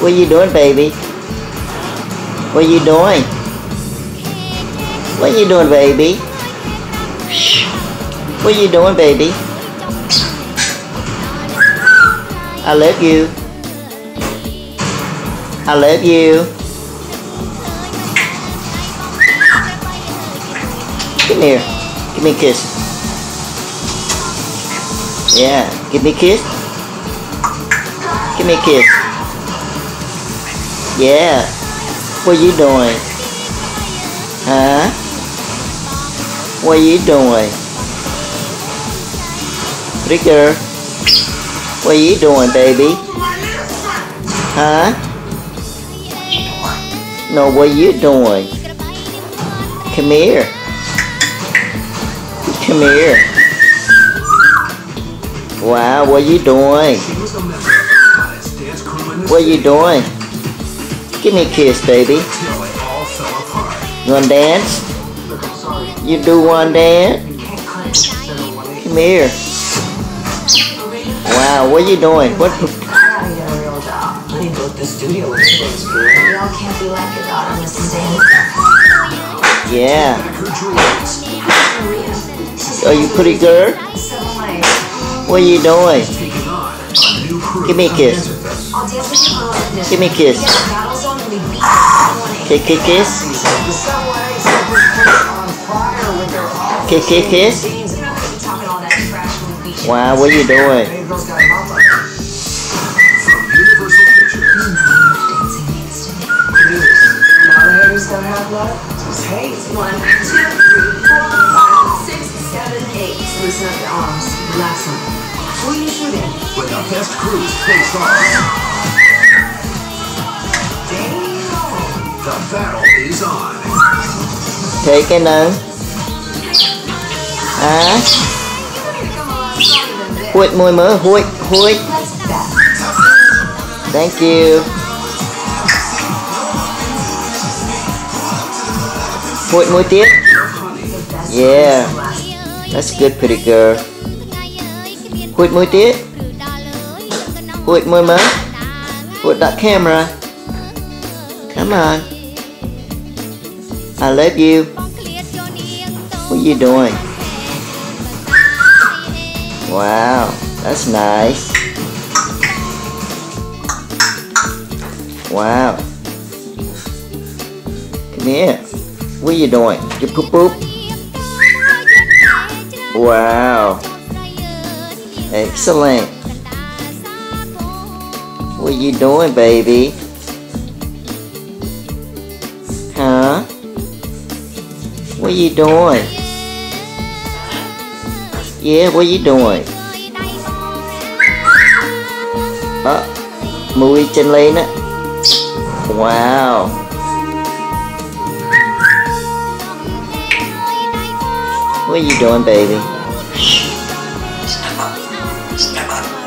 What are you doing, baby? What are you doing? What are you doing, baby? What are you doing, baby? I love you. I love you. Come here. Give me a kiss. Yeah. Give me a kiss. Give me a kiss. Yeah. What are you doing? Huh? What are you doing? Pretty girl. What are you doing, baby? Huh? No, what are you doing? Come here. Come here. Wow, what are you doing? What are you doing? Give me a kiss, baby. You wanna dance? You do wanna dance? Come here. Wow, what are you doing? What? Yeah. Are you pretty girl? What are you doing? Give me a kiss. Give me a kiss. Kiss, kiss, kiss. Kiss, kiss, kiss. Wow, what are you doing? Hey, 1, 2, 3, 4, 5, 6, 7, 8. Loosen up your arms. Relax them. Who are you shooting? When the best crews face off. Damn. The battle is on. Take it now. Hả? Hụt môi mỡ, hụt, hụt. Thank you. Hụt môi tiếp. Yeah. That's good, pretty girl. Hụt môi tiếp. Hụt môi mỡ. Hụt that camera. Come on. I love you. What are you doing? Wow, that's nice. Wow. Come here. What are you doing? You poop poop? Wow. Excellent. What are you doing, baby? Huh? What are you doing? Yeah, what are you doing? Mùi chân lên á. Wow. What are you doing, baby? Step up. Step up.